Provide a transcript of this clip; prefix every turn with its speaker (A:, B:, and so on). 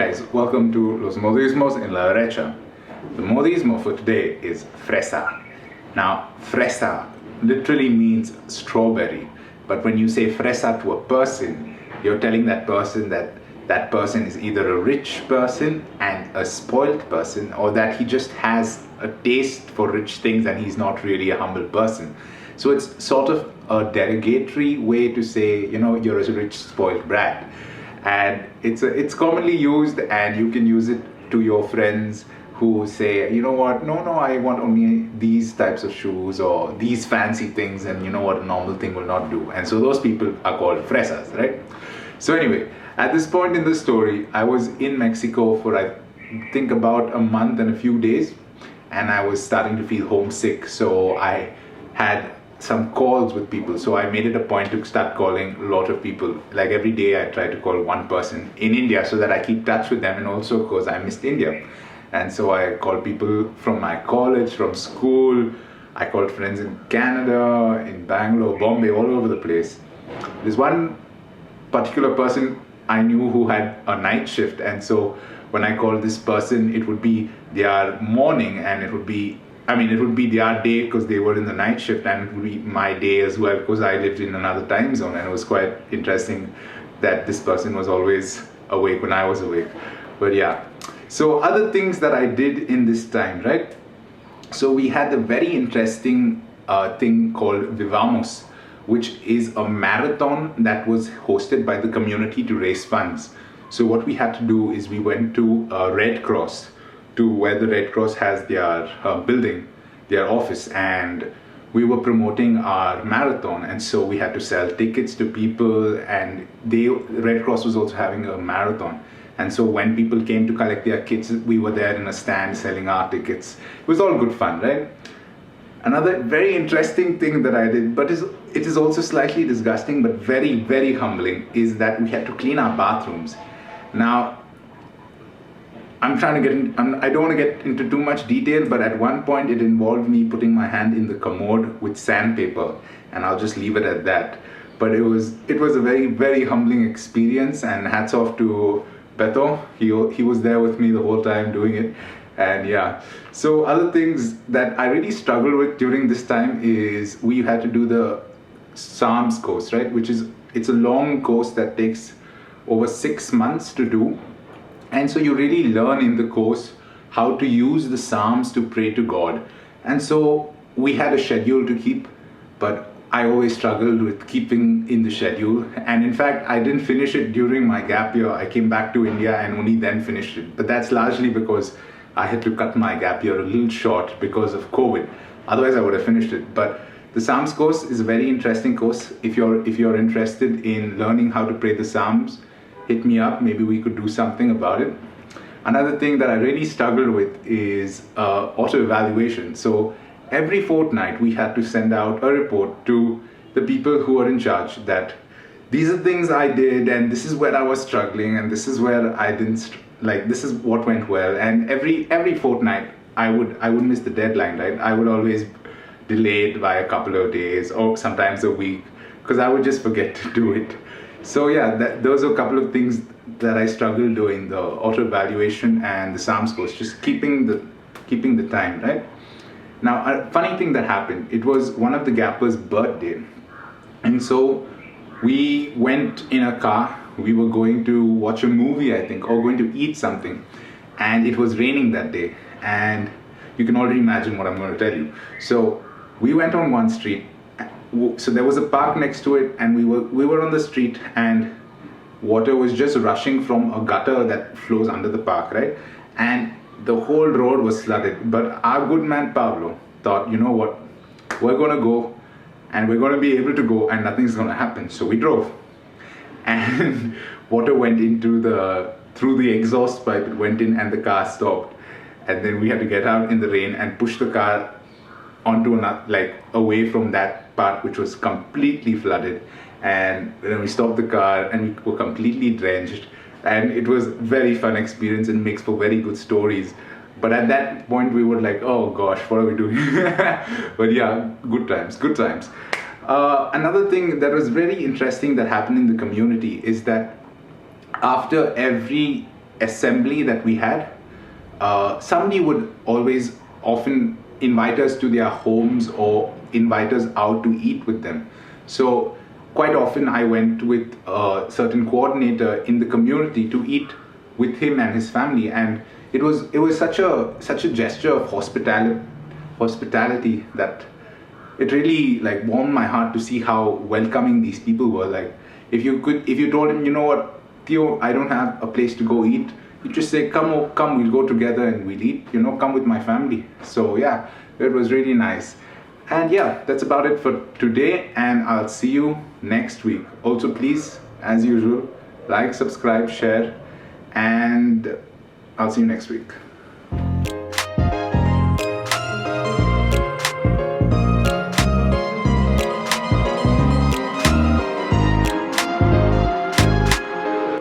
A: guys, welcome to Los Modismos en la Derecha. The modismo for today is Fresa. Now, Fresa literally means strawberry, but when you say Fresa to a person, you're telling that person that that person is either a rich person and a spoiled person, or that he just has a taste for rich things and he's not really a humble person. So it's sort of a derogatory way to say, you're a rich spoiled brat. And it's commonly used, and you can use it to your friends who say, you know what, no, I want only these types of shoes or these fancy things, and you know what, a normal thing will not do. And so those people are called fresas, right? So anyway, at this point in the story, I was in Mexico for I think about a month and a few days, and I was starting to feel homesick, so I had some calls with people. So I made it a point to start calling a lot of people. Like every day I try to call one person in India so that I keep touch with them, and also because I missed India. And so I called people from my college, from school. I called friends in Canada, in Bangalore, Bombay, all over the place. There's one particular person I knew who had a night shift, and so when I called this person, it would be their morning, and it would be their day because they were in the night shift, and it would be my day as well because I lived in another time zone. And it was quite interesting that this person was always awake when I was awake. But yeah, so other things that I did in this time, right? So we had a very interesting thing called Vivamus, which is a marathon that was hosted by the community to raise funds. So what we had to do is we went to Red Cross, to where the Red Cross has their building, their office, and we were promoting our marathon. And so we had to sell tickets to people, and the Red Cross was also having a marathon. And so when people came to collect their kits, we were there in a stand selling our tickets. It was all good fun, right? Another very interesting thing that I did, but it is also slightly disgusting, but very, very humbling, is that we had to clean our bathrooms. Now, I don't want to get into too much detail, but at one point it involved me putting my hand in the commode with sandpaper, and I'll just leave it at that. But it was a very, very humbling experience, and hats off to Beto. He was there with me the whole time doing it. And yeah, so other things that I really struggled with during this time is we had to do the Psalms course, right? It's a long course that takes over 6 months to do. And so you really learn in the course how to use the Psalms to pray to God. And so we had a schedule to keep, but I always struggled with keeping in the schedule. And in fact, I didn't finish it during my gap year. I came back to India and only then finished it. But that's largely because I had to cut my gap year a little short because of COVID. Otherwise, I would have finished it. But the Psalms course is a very interesting course. If you're interested in learning how to pray the Psalms, hit me up. Maybe we could do something about it. Another thing that I really struggled with is auto-evaluation. So every fortnight we had to send out a report to the people who are in charge that these are things I did, and this is where I was struggling, and this is where I didn't this is what went well. And every fortnight I would miss the deadline, right? I would always delay it by a couple of days or sometimes a week because I would just forget to do it. So yeah, those are a couple of things that I struggled doing: the auto evaluation and the Psalms course, just keeping the time, right? Now, a funny thing that happened, it was one of the gappers' birthday, and so we went in a car. We were going to watch a movie, I think, or going to eat something, and it was raining that day, and you can already imagine what I'm going to tell you. So we went on one street. So there was a park next to it, and we were on the street, and water was just rushing from a gutter that flows under the park, right? And the whole road was flooded. But our good man Pablo thought, you know what, we're gonna go, and we're gonna be able to go, and nothing's gonna happen. So we drove, and water went through the exhaust pipe. It went in, and the car stopped, and then we had to get out in the rain and push the car onto away from that part which was completely flooded. And then we stopped the car, and we were completely drenched, and it was a very fun experience and makes for very good stories. But at that point we were like, oh gosh, what are we doing? But yeah, good times. Another thing that was very interesting that happened in the community is that after every assembly that we had, somebody would always often invite us to their homes or invite us out to eat with them. So quite often I went with a certain coordinator in the community to eat with him and his family, and it was such a gesture of hospitality that it really like warmed my heart to see how welcoming these people were. Like if you told him, you know what, Theo, I don't have a place to go eat, you just say, come, we'll go together and we'll eat, come with my family. So yeah, it was really nice. And yeah, that's about it for today, and I'll see you next week. Also, please, as usual, like, subscribe, share, and I'll see you next week.